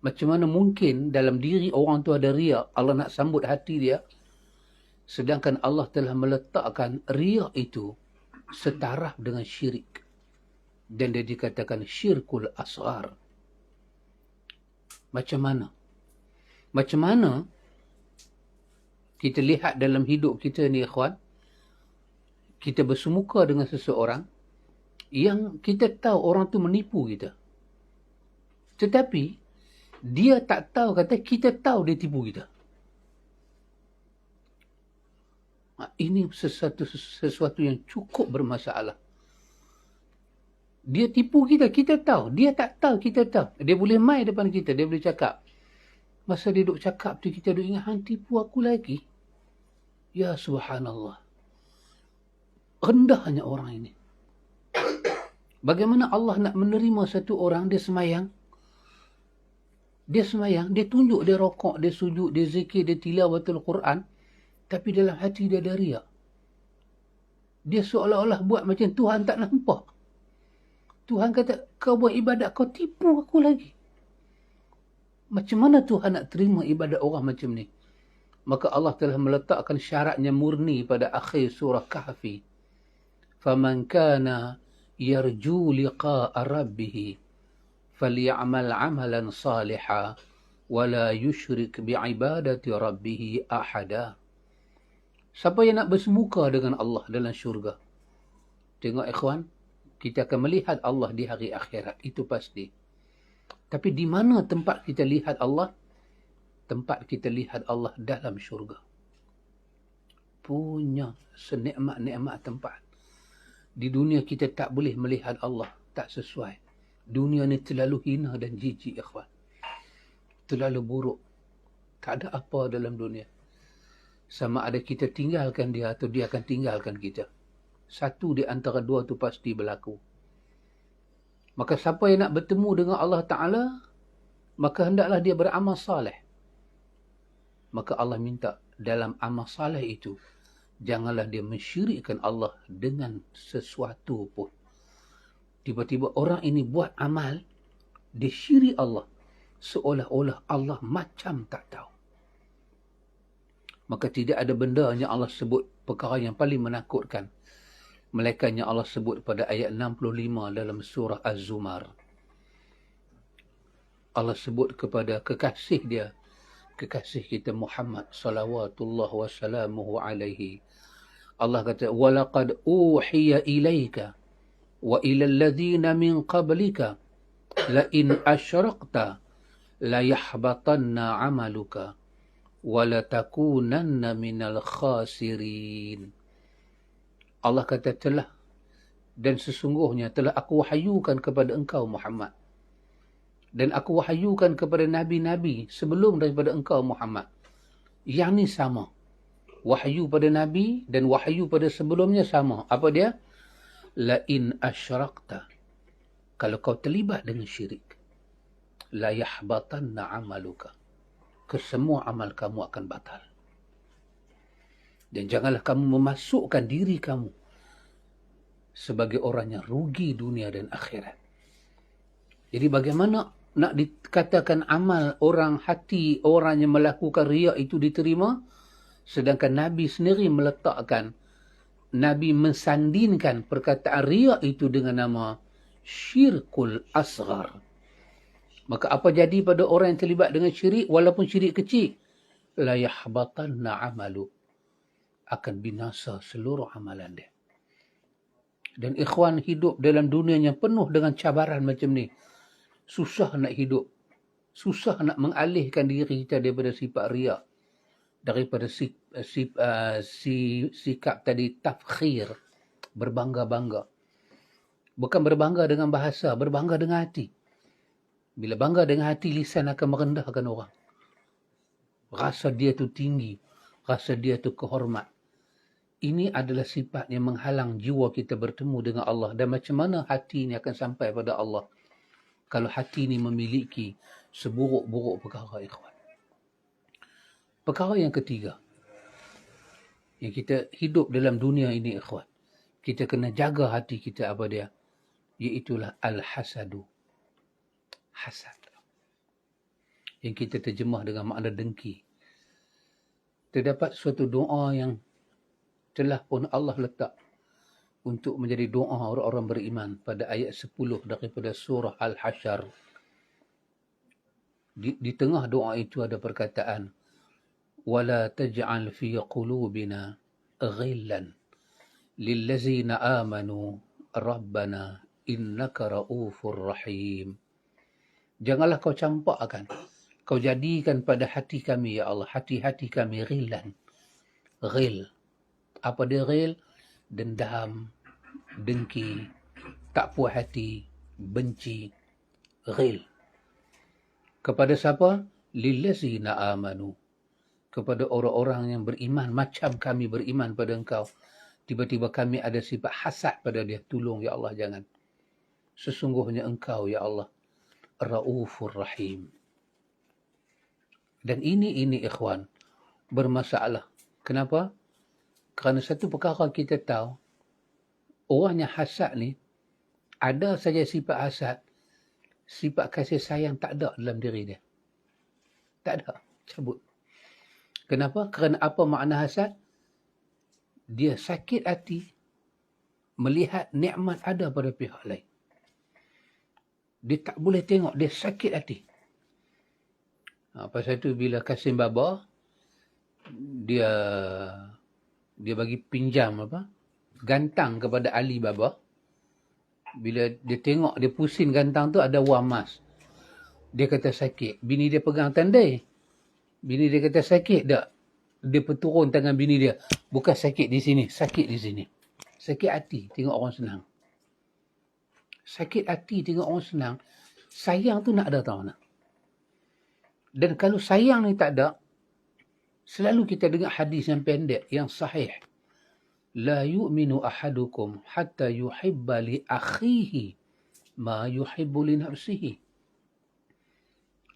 Macam mana mungkin dalam diri orang tu ada riak, Allah nak sambut hati dia, sedangkan Allah telah meletakkan riak itu setaraf dengan syirik. Dan dia dikatakan syirkul asghar. Macam mana? Macam mana kita lihat dalam hidup kita ni, ikhwan, kita bersemuka dengan seseorang yang kita tahu orang tu menipu kita. Tetapi dia tak tahu, kata kita tahu dia tipu kita. Ini sesuatu yang cukup bermasalah. Dia tipu kita, kita tahu. Dia tak tahu, kita tahu. Dia boleh main depan kita, dia boleh cakap. Masa dia duduk cakap tu, kita duduk ingat, hang tipu aku lagi. Ya subhanallah. Rendahnya orang ini. Bagaimana Allah nak menerima satu orang, dia semayang. Dia semayang, dia tunjuk, dia rokok, dia sujud, dia zikir, dia tilawatul Quran. Tapi dalam hati dia ada riak. Dia seolah-olah buat macam Tuhan tak nampak. Tuhan kata, kau buat ibadat, kau tipu aku lagi. Macam mana Tuhan nak terima ibadat orang macam ni? Maka Allah telah meletakkan syaratnya murni pada akhir surah Kahfi. فَمَنْ كَانَ يَرْجُو لِقَاءَ رَبِّهِ فَلْيَعْمَلْ عَمَلًا صَالِحًا وَلَا يُشْرِكْ بِعِبَادَةِ رَبِّهِ أَحَدًا. Siapa yang nak bersemuka dengan Allah dalam syurga? Tengok ikhwan, kita akan melihat Allah di hari akhirat, itu pasti. Tapi di mana tempat kita lihat Allah? Tempat kita lihat Allah dalam syurga. Punya senikmat-nikmat tempat. Di dunia kita tak boleh melihat Allah, tak sesuai. Dunia ni terlalu hina dan jijik, ikhwan. Terlalu buruk. Tak ada apa dalam dunia. Sama ada kita tinggalkan dia atau dia akan tinggalkan kita. Satu di antara dua tu pasti berlaku. Maka siapa yang nak bertemu dengan Allah Ta'ala, maka hendaklah dia beramal saleh. Maka Allah minta dalam amal saleh itu, janganlah dia mensyirikkan Allah dengan sesuatu pun. Tiba-tiba orang ini buat amal, dia syirik Allah. Seolah-olah Allah macam tak tahu. Maka tidak ada benda yang Allah sebut perkara yang paling menakutkan. Melainkan yang Allah sebut pada ayat 65 dalam surah Az-Zumar. Allah sebut kepada kekasih dia, kekasih kita Muhammad salawatullah wassalamuhu alaihi. Allah kata, وَلَقَدْ أُوحِيَ إِلَيْكَ وَإِلَى الَّذِينَ مِنْ قَبْلِكَ لَإِنْ أَشْرَقْتَ لَيَحْبَطَنَّ عَمَلُكَ وَلَتَكُونَنَّ مِنَ الْخَاسِرِينَ. Allah kata telah, dan sesungguhnya telah aku wahyukan kepada engkau Muhammad. Dan aku wahyukan kepada Nabi-Nabi sebelum daripada engkau Muhammad. Yang ni sama. Wahyu pada Nabi dan wahyu pada sebelumnya sama. Apa dia? La-in asyrakta. Kalau kau terlibat dengan syirik. La yahbatanna amaluka. Kesemua amal kamu akan batal. Dan janganlah kamu memasukkan diri kamu sebagai orang yang rugi dunia dan akhirat. Jadi bagaimana nak dikatakan amal orang hati, orang yang melakukan riak itu diterima? Sedangkan Nabi sendiri meletakkan, Nabi mensandingkan perkataan riak itu dengan nama syirkul asghar. Maka apa jadi pada orang yang terlibat dengan syirik, walaupun syirik kecil? La yahbatanna amalu. Akan binasa seluruh amalan dia. Dan ikhwan, hidup dalam dunia yang penuh dengan cabaran macam ni. Susah nak hidup. Susah nak mengalihkan diri kita daripada sifat riak. Daripada sikap tadi tafkhir. Berbangga-bangga. Bukan berbangga dengan bahasa, berbangga dengan hati. Bila bangga dengan hati, lisan akan merendahkan orang. Rasa dia tu tinggi. rasa dia tu kehormat. Ini adalah sifat yang menghalang jiwa kita bertemu dengan Allah. Dan macam mana hati ni akan sampai pada Allah kalau hati ni memiliki seburuk-buruk perkara, ikhwan. Perkara yang ketiga, yang kita hidup dalam dunia ini, ikhwan, kita kena jaga hati kita apa dia, iaitulah al-hasadu, hasad, yang kita terjemah dengan makna dengki. Terdapat suatu doa yang telah pun Allah letak untuk menjadi doa orang-orang beriman pada ayat 10 daripada surah Al-Hasyr. Di tengah doa itu ada perkataan, وَلَا تَجْعَلْ فِي قُلُوبِنَا غِلًّا لِلَّذِينَ آمَنُوا رَبَّنَا إِنَّكَ رَءُوفٌ رَحِيمٌ. Janganlah kau campakkan, kau jadikan pada hati kami, ya Allah, hati-hati kami ghilan. Ghil. Apa dia ghil? Dendam, dengki, tak puas hati, benci. Ghil. Kepada siapa? Lillazina amanu. Kepada orang-orang yang beriman, macam kami beriman pada engkau. Tiba-tiba kami ada sifat hasad pada dia. Tolong, ya Allah, jangan. Sesungguhnya engkau, ya Allah, Raufur Rahim. Dan ini ikhwan, bermasalah. Kenapa? Kerana satu perkara kita tahu, orang yang hasad ni, ada saja sifat hasad, sifat kasih sayang tak ada dalam diri dia. Tak ada. Cabut. Kenapa? Kerana apa makna hasad? Dia sakit hati melihat nikmat ada pada pihak lain. Dia tak boleh tengok, dia sakit hati. Pasal itu bila Kasim Baba, dia bagi pinjam gantang kepada Ali Baba. Bila dia tengok, dia pusing gantang tu ada wang emas. Dia kata sakit. Bini dia pegang tandai. Bini dia kata sakit tak? Dia perturun tangan bini dia. Bukan sakit di sini, sakit di sini. Sakit hati tengok orang senang. Sakit hati tengok orang senang. Sayang tu nak ada tahu nak. Dan kalau sayang ni tak ada, selalu kita dengar hadis yang pendek, yang sahih. La yu'minu ahadukum hatta yuhibba li akhihi ma yuhibbu li nafsihi.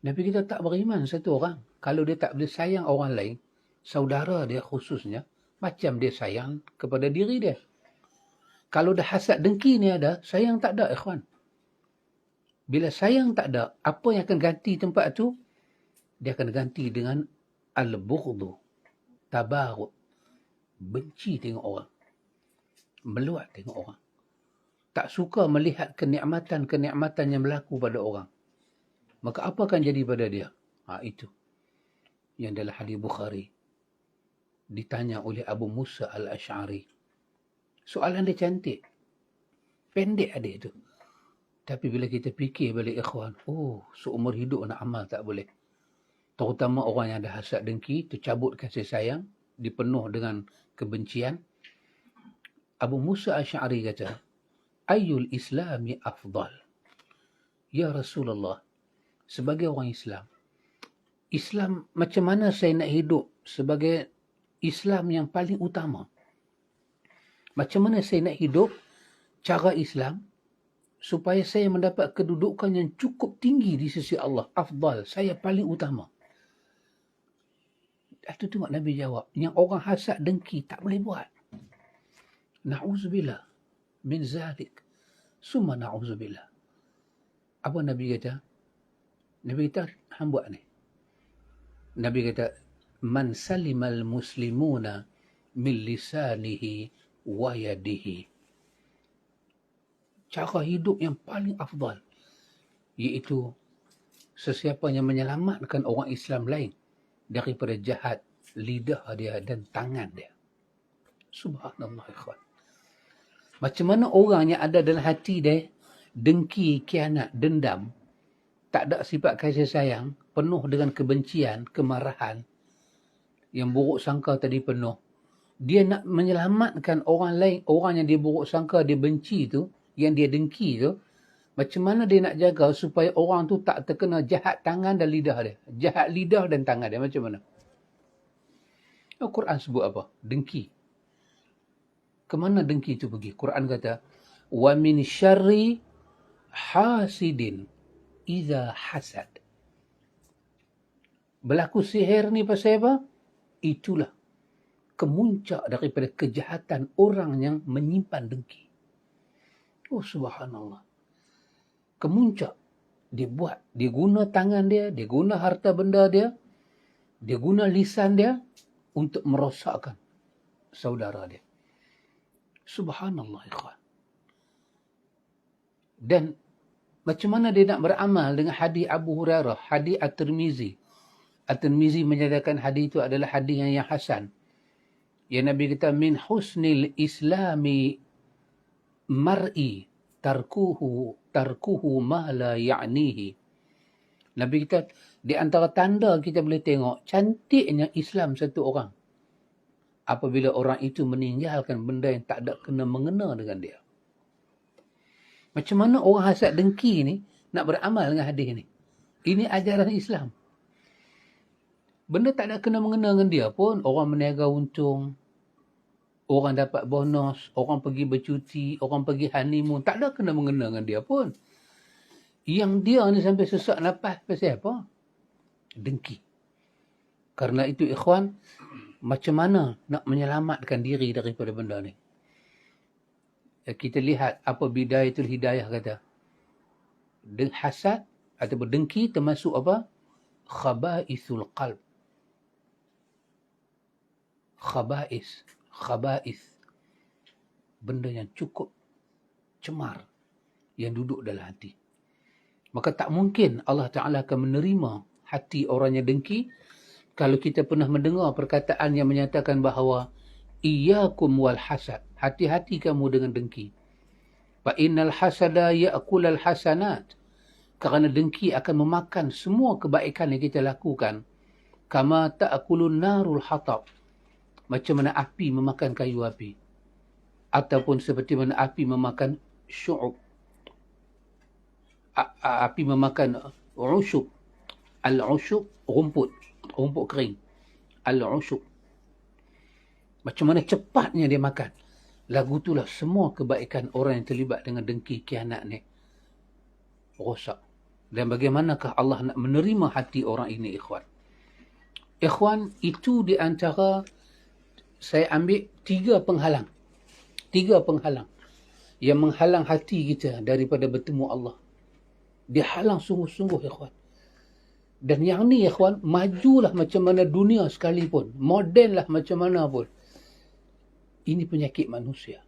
Nabi kita tak beriman satu orang kalau dia tak boleh sayang orang lain, saudara dia khususnya, macam dia sayang kepada diri dia. Kalau dah hasad dengki ni ada, sayang tak ada, ikhwan. Bila sayang tak ada, apa yang akan ganti tempat tu? Dia akan ganti dengan al-bughdhu, tabarut, benci tengok orang, meluat tengok orang, tak suka melihat kenikmatan yang berlaku pada orang. Maka apa akan jadi pada dia? Itu yang dalam hadis Bukhari ditanya oleh Abu Musa al-Ash'ari. Soalan dia cantik, pendek ada itu, tapi bila kita fikir balik, ikhwan, seumur hidup nak amal tak boleh. Terutama orang yang ada hasad dengki, tercabut kasih sayang, dipenuh dengan kebencian. Abu Musa Asy'ari kata, Ayyul Islami afdal? Ya Rasulullah, sebagai orang Islam macam mana saya nak hidup sebagai Islam yang paling utama? Macam mana saya nak hidup cara Islam supaya saya mendapat kedudukan yang cukup tinggi di sisi Allah? Afdal, saya paling utama. Itu tengok Nabi jawab, yang orang hasad dengki tak boleh buat. Na'udzubillah min zalik. Summa na'udzubillah. Apa Nabi kata? Nabi kata, hang buat ni. Nabi kata, man salimal muslimuna min lisanihi wa yadihi. Cara hidup yang paling afdal, iaitu sesiapa yang menyelamatkan orang Islam lain daripada jahat lidah dia dan tangan dia. Subhanallah, ikhwan. Macam mana orang yang ada dalam hati dia dengki, khianat, dendam, tak ada sifat kasih sayang, penuh dengan kebencian, kemarahan, yang buruk sangka tadi penuh. Dia nak menyelamatkan orang lain, orang yang dia buruk sangka, dia benci tu, yang dia dengki tu, macam mana dia nak jaga supaya orang tu tak terkena jahat tangan dan lidah dia? Jahat lidah dan tangan dia, macam mana? Al-Quran sebut apa? Dengki. Kemana dengki itu pergi? Quran kata, wa min syarri hasidin iza hasad. Berlaku sihir ni pasal apa? Itulah kemuncak daripada kejahatan orang yang menyimpan dengki. Oh subhanallah. Kemuncak. Dia buat, dia guna tangan dia guna harta benda dia guna lisan dia untuk merosakkan saudara dia. Subhanallah ikhwan. Dan macam mana dia nak beramal dengan hadis Abu Hurairah, hadis At-Tirmizi. At-Tirmizi menyatakan hadis itu adalah hadis yang hasan. Ya Nabi kata, min husnil islami mar'i tarkuhu ma la ya'nihi. Nabi kata, di antara tanda kita boleh tengok cantiknya Islam satu orang apabila orang itu meninggalkan benda yang tak ada kena mengena dengan dia. Macam mana orang hasad dengki ni nak beramal dengan hadis ni? Ini ajaran Islam. Benda tak ada kena mengena dengan dia pun, orang meniaga untung, orang dapat bonus, orang pergi bercuti, orang pergi honeymoon, tak ada kena mengena dengan dia pun. Yang dia ni sampai sesak nafas pasal apa? Dengki. Karena itu ikhwan, macam mana nak menyelamatkan diri daripada benda ni? Kita lihat apa Bidayatul Hidayah kata. Hasad atau dengki termasuk apa? Khaba'ithul qalb. Khaba'ith. Benda yang cukup cemar yang duduk dalam hati. Maka tak mungkin Allah Ta'ala akan menerima hati orang yang dengki kalau kita pernah mendengar perkataan yang menyatakan bahawa iyyakum wal hasad, hati-hati kamu dengan dengki. Fa innal hasada ya'kulul hasanat, kerana dengki akan memakan semua kebaikan yang kita lakukan. Kama ta'kulun narul hatab, macam mana api memakan kayu api, ataupun seperti mana api memakan syu'ub, api memakan usyub. Al-usyub, rumput kering. Al-usyub. Macam mana cepatnya dia makan. Lagu itulah semua kebaikan orang yang terlibat dengan dengki kianat ni rosak. Dan bagaimanakah Allah nak menerima hati orang ini, ikhwan? Ikhwan, itu di antara saya ambil tiga penghalang yang menghalang hati kita daripada bertemu Allah. Dia halang sungguh-sungguh, ikhwan. Dan yang ni, ikhwan, majulah macam mana dunia sekalipun, moden lah macam mana pun, ini penyakit manusia.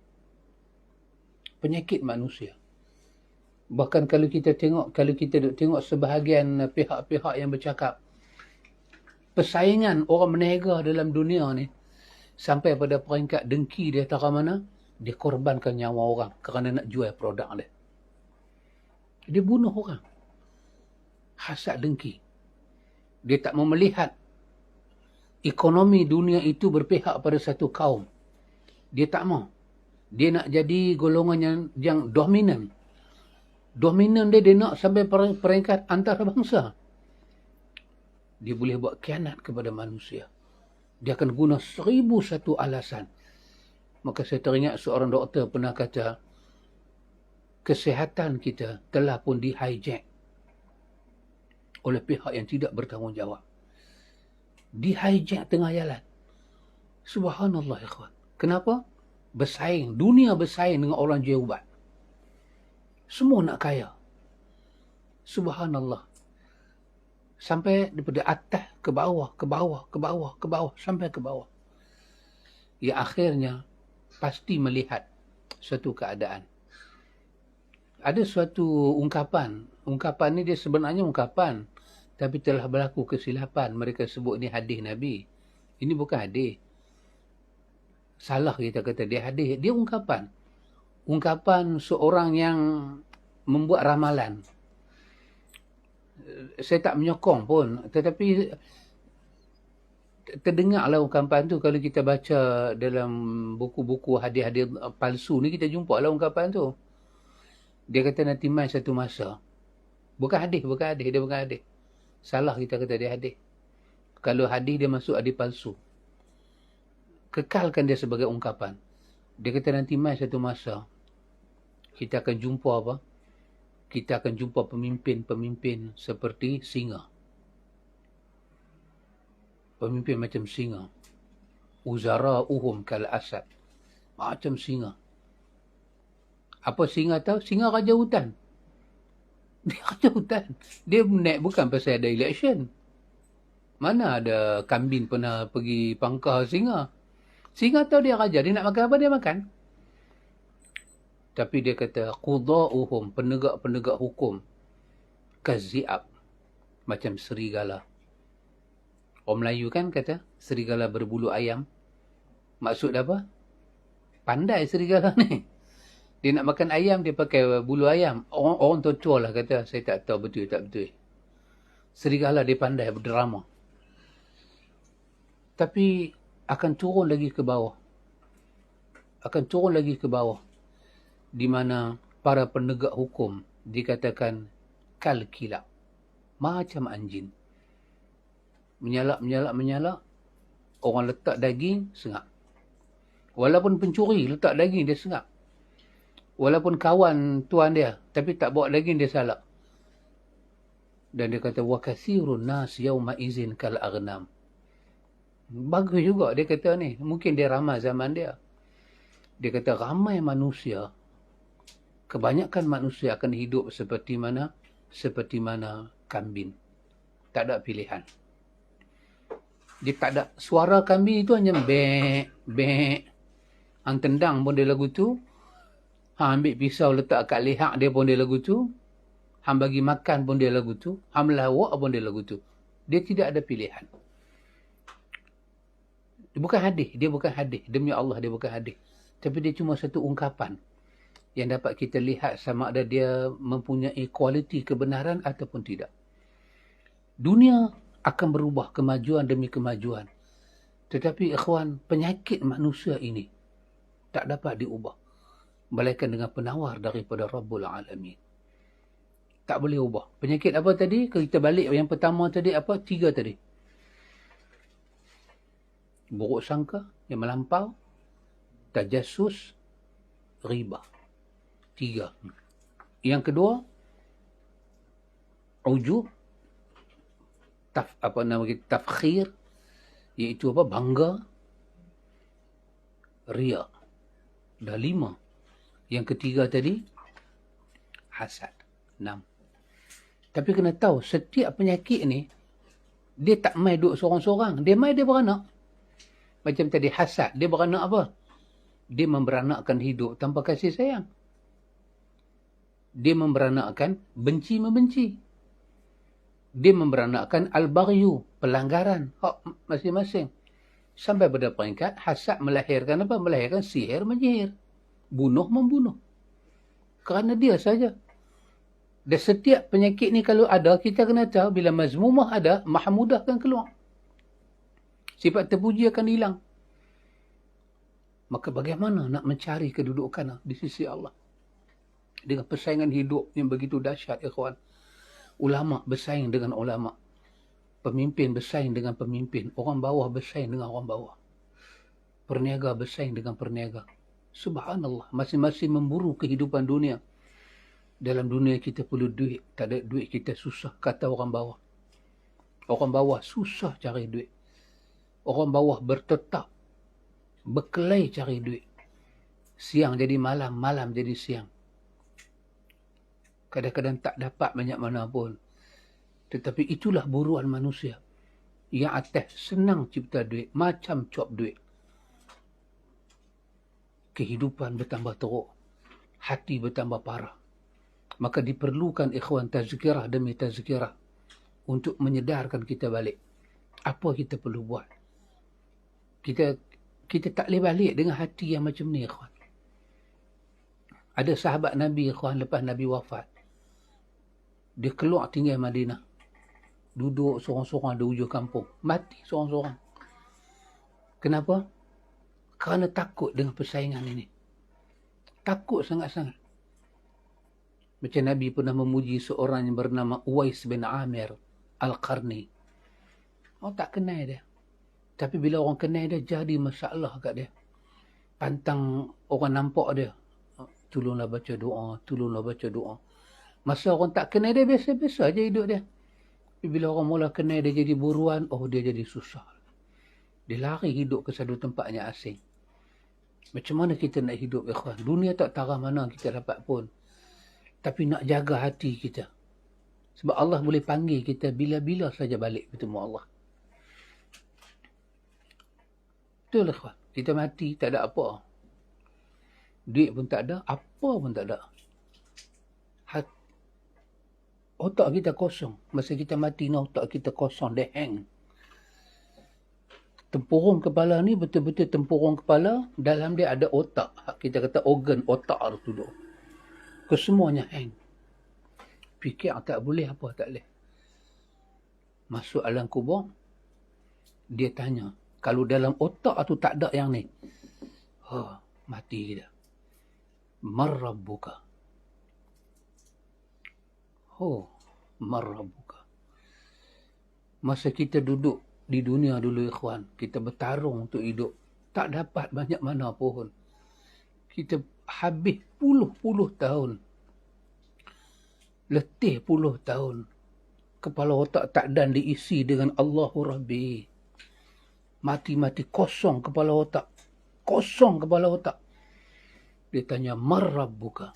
Bahkan kalau kita tengok sebahagian pihak-pihak yang bercakap, persaingan orang berniaga dalam dunia ni sampai pada peringkat dengki di antara mana? Dia korbankan nyawa orang kerana nak jual produk dia. Dia bunuh orang. Hasad dengki. Dia tak mau melihat ekonomi dunia itu berpihak pada satu kaum. Dia tak mau. Dia nak jadi golongan yang dominan. Dominan dia nak sampai peringkat antarabangsa. Dia boleh buat khianat kepada manusia. Dia akan guna 1001 alasan. Maka saya teringat seorang doktor pernah kata, kesihatan kita telah pun di-hijack oleh pihak yang tidak bertanggungjawab. Di-hijack tengah jalan. Subhanallah, ikhwan. Kenapa? Bersaing. Dunia bersaing dengan orang jual ubat. Semua nak kaya. Subhanallah. Sampai daripada atas ke bawah, sampai ke bawah. Yang akhirnya pasti melihat suatu keadaan. Ada suatu ungkapan. Ungkapan ni dia sebenarnya ungkapan, tapi telah berlaku kesilapan. Mereka sebut ni hadis Nabi. Ini bukan hadis. Salah kita kata dia hadis. Dia ungkapan. Ungkapan seorang yang membuat ramalan. Saya tak menyokong pun, tetapi terdengarlah ungkapan tu. Kalau kita baca dalam buku-buku hadis-hadis palsu ni, kita jumpa lah ungkapan tu. Dia kata nanti mai satu masa. Bukan hadis, dia bukan hadis. Salah kita kata dia hadis. Kalau hadis dia masuk hadis palsu. kekalkan dia sebagai ungkapan. Dia kata nanti mai satu masa, kita akan jumpa apa? Kita akan jumpa pemimpin-pemimpin seperti singa. Pemimpin macam singa. Uzara'uhum kal asad. Macam singa. Apa singa tahu? Singa raja hutan. Dia raja hutan. Dia naik bukan pasal ada election. Mana ada kambing pernah pergi pangkah singa. Singa tahu dia raja. Dia nak makan apa, dia makan. Tapi dia kata, quda'uhum, penegak-penegak hukum, kazi'ab, macam serigala. Orang Melayu kan kata, serigala berbulu ayam. Maksud apa? Pandai serigala ni. Dia nak makan ayam, dia pakai bulu ayam. Orang tua lah kata, saya tak tahu betul tak betul. Serigala dia pandai berdrama. Tapi akan turun lagi ke bawah. Akan turun lagi ke bawah. Di mana para penegak hukum dikatakan kal kilab. Macam anjing. Menyalak. Orang letak daging, sengap. Walaupun pencuri letak daging, dia sengap. Walaupun kawan tuan dia, tapi tak bawa daging, dia salak. Dan dia kata, wa kathirun nas yawma izin kal aghnam. Bagus juga dia kata ni. Mungkin dia ramai zaman dia. Dia kata ramai manusia, kebanyakan manusia akan hidup seperti mana? Seperti mana kambing. Tak ada pilihan. Dia tak ada. Suara kambing itu hanya bek, bek. Hang tendang pun dia lagu tu. Hang ambil pisau letak kat lehak dia pun dia lagu tu. Hang bagi makan pun dia lagu tu. Hang melawak pun dia lagu tu. Dia tidak ada pilihan. Dia bukan hadis. Dia bukan hadis. Demi Allah dia bukan hadis. Tapi dia cuma satu ungkapan yang dapat kita lihat sama ada dia mempunyai kualiti kebenaran ataupun tidak. Dunia akan berubah kemajuan demi kemajuan. Tetapi ikhwan, penyakit manusia ini tak dapat diubah. Melainkan dengan penawar daripada Rabbul Alamin. Tak boleh ubah. Penyakit apa tadi? Kita balik yang pertama tadi apa? 3 tadi. Buruk sangka yang melampau. Tajassus. Riba. 3. Yang kedua, ujub, tafkhir, iaitu apa? Bangga. Ria. Dah 5. Yang ketiga tadi, hasad. 6. Tapi kena tahu, setiap penyakit ni, dia tak mai duduk seorang-seorang. Dia mai, dia beranak. Macam tadi, hasad. Dia beranak apa? Dia memberanakkan hidup tanpa kasih sayang. Dia memberanakkan benci-membenci. Dia memberanakkan al-baghyu, pelanggaran hak masing-masing. Sampai pada peringkat hasad melahirkan apa? Melahirkan sihir menyihir. Bunuh-membunuh. Kerana dia saja. Dan setiap penyakit ni kalau ada, kita kena tahu bila mazmumah ada, mahmudah akan keluar. Sifat terpuji akan hilang. Maka bagaimana nak mencari kedudukan di sisi Allah? Dengan persaingan hidup yang begitu dahsyat, ikhwan. Ulama bersaing dengan ulama. Pemimpin bersaing dengan pemimpin. Orang bawah bersaing dengan orang bawah. Perniaga bersaing dengan perniaga. Subhanallah. Masing-masing memburu kehidupan dunia. Dalam dunia kita perlu duit. Tak ada duit kita susah. Kata orang bawah. Orang bawah susah cari duit. Orang bawah bertetap. Berkelai cari duit. Siang jadi malam. Malam jadi siang. Kadang-kadang tak dapat banyak mana pun. Tetapi itulah buruan manusia. Yang atas senang cipta duit. Macam cop duit. Kehidupan bertambah teruk. Hati bertambah parah. Maka diperlukan ikhwan tazkirah demi tazkirah. Untuk menyedarkan kita balik. Apa kita perlu buat. Kita tak boleh balik dengan hati yang macam ni ikhwan. Ada sahabat Nabi ikhwan lepas Nabi wafat. Dia keluar tinggal Madinah. Duduk seorang-seorang di ujung kampung. Mati seorang-seorang. Kenapa? Kerana takut dengan persaingan ini. Takut sangat-sangat. Macam Nabi pernah memuji seorang yang bernama Uwais bin Amir Al-Qarni. Oh, tak kenal dia. Tapi bila orang kenal dia, jadi masalah kat dia. Pantang orang nampak dia. Tolonglah baca doa, tolonglah baca doa. Masa orang tak kenal dia, biasa-biasa je hidup dia. Tapi bila orang mula kenal dia jadi buruan, dia jadi susah. Dia lari hidup ke satu tempat yang asing. Macam mana kita nak hidup, ikhwan? Dunia tak tahu mana kita dapat pun. Tapi nak jaga hati kita. Sebab Allah boleh panggil kita bila-bila saja balik bertemu Allah. Betul, ikhwan. Kita mati, tak ada apa. Duit pun tak ada, apa pun tak ada. Otak kita kosong. Masa kita mati, otak kita kosong, dia hang. Tempurung kepala ni betul-betul tempurung kepala, dalam dia ada otak. Kita kata organ otak tu duduk. Kesemuanya hang. Fikir tak boleh, apa tak boleh. Masuk alam kubur, dia tanya, kalau dalam otak tu tak ada yang ni, mati kita. Marrabbuka. Marrabbuka. Masa kita duduk di dunia dulu, ikhwan, kita bertarung untuk hidup, tak dapat banyak mana pun. Kita habis puluh-puluh tahun. Letih puluh tahun. Kepala otak tak dan diisi dengan Allahu Rabbi. Mati-mati kosong kepala otak. Kosong kepala otak. Dia tanya, Marrabbuka.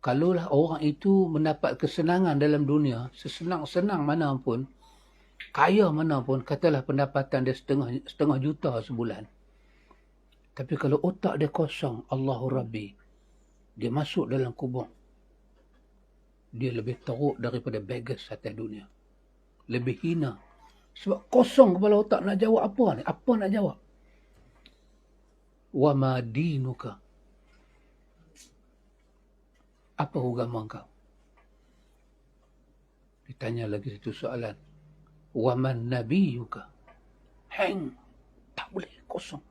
Kalaulah orang itu mendapat kesenangan dalam dunia, sesenang-senang mana pun, kaya mana pun, katalah pendapatan dia setengah juta sebulan. Tapi kalau otak dia kosong, Allahu Rabbi, dia masuk dalam kubur, dia lebih teruk daripada beggars atas dunia. Lebih hina. Sebab kosong kepala otak, nak jawab apa ni? Apa nak jawab? Wa ma dinuka. Apa agama kau? Ditanya lagi satu soalan. Wa man nabiyuka. Hang. Tak boleh, kosong.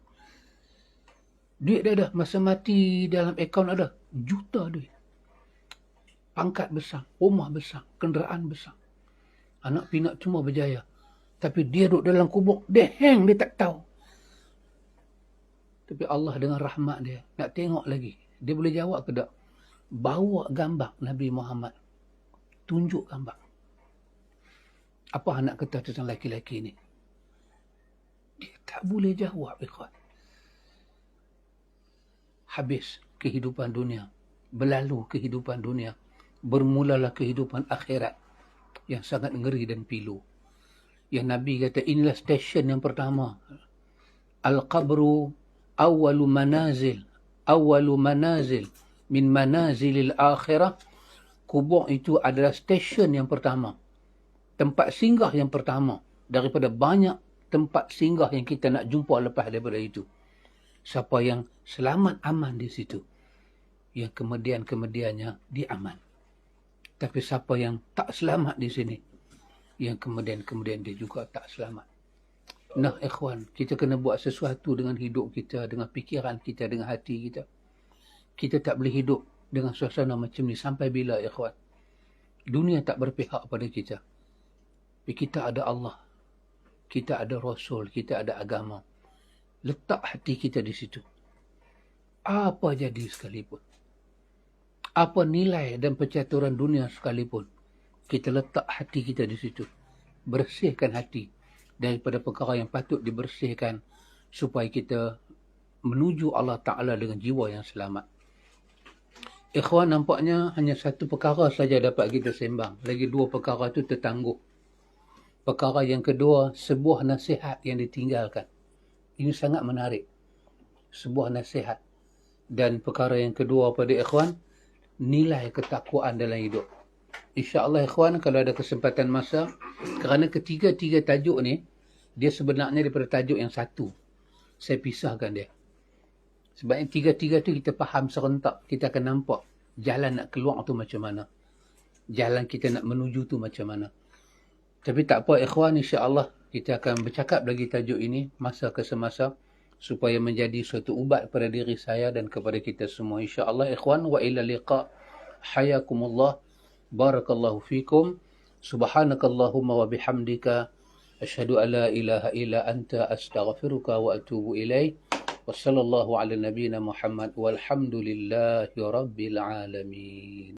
Duit dia ada, masa mati dalam akaun ada. Juta duit. Pangkat besar, rumah besar, kenderaan besar. Anak pinak semua berjaya. Tapi dia duduk dalam kubur, dia hang, dia tak tahu. Tapi Allah dengan rahmat dia, nak tengok lagi. Dia boleh jawab ke tak? Bawa gambar Nabi Muhammad. Tunjuk gambar. Apa anak kata tentang lelaki-lelaki ni? Dia tak boleh jawab, ikhwan. Habis kehidupan dunia. Berlalu kehidupan dunia. Bermulalah kehidupan akhirat. Yang sangat ngeri dan pilu. Yang Nabi kata, inilah stesen yang pertama. Al-qabru awwalu manazil min manazilil akhirah. Kubur itu adalah stesen yang pertama, tempat singgah yang pertama daripada banyak tempat singgah yang kita nak jumpa lepas daripada itu. Siapa yang selamat aman di situ, yang kemudian-kemudiannya dia aman. Tapi siapa yang tak selamat di sini, yang kemudian dia juga tak selamat. Nah, ikhwan, kita kena buat sesuatu dengan hidup kita, dengan fikiran kita, dengan hati kita. Kita tak boleh hidup dengan suasana macam ni sampai bila, ikhwan? Dunia tak berpihak pada kita. Tapi kita ada Allah. Kita ada Rasul. Kita ada agama. Letak hati kita di situ. Apa jadi sekalipun. Apa nilai dan pencaturan dunia sekalipun. Kita letak hati kita di situ. Bersihkan hati daripada perkara yang patut dibersihkan supaya kita menuju Allah Ta'ala dengan jiwa yang selamat. Ikhwan, nampaknya hanya satu perkara saja dapat kita sembang. Lagi dua perkara itu tertangguh. Perkara yang kedua, sebuah nasihat yang ditinggalkan. Ini sangat menarik. Sebuah nasihat. Dan perkara yang kedua pada ikhwan, nilai ketakwaan dalam hidup. InsyaAllah ikhwan, kalau ada kesempatan masa, kerana ketiga-tiga tajuk ni, dia sebenarnya daripada tajuk yang satu. Saya pisahkan dia. Sebab yang tiga-tiga tu kita faham serentak. Kita akan nampak jalan nak keluar tu macam mana. Jalan kita nak menuju tu macam mana. Tapi tak apa ikhwan, insyaAllah kita akan bercakap lagi tajuk ini masa ke semasa supaya menjadi suatu ubat pada diri saya dan kepada kita semua. InsyaAllah ikhwan, wa ila liqa. Hayakumullah. Barakallahu fikum. Subhanakallahumma wa bihamdika asyhadu an la ilaha illa anta astaghfiruka wa atubu ilaik. Wassallallahu ala nabiyyina Muhammad walhamdulillahi rabbil alamin.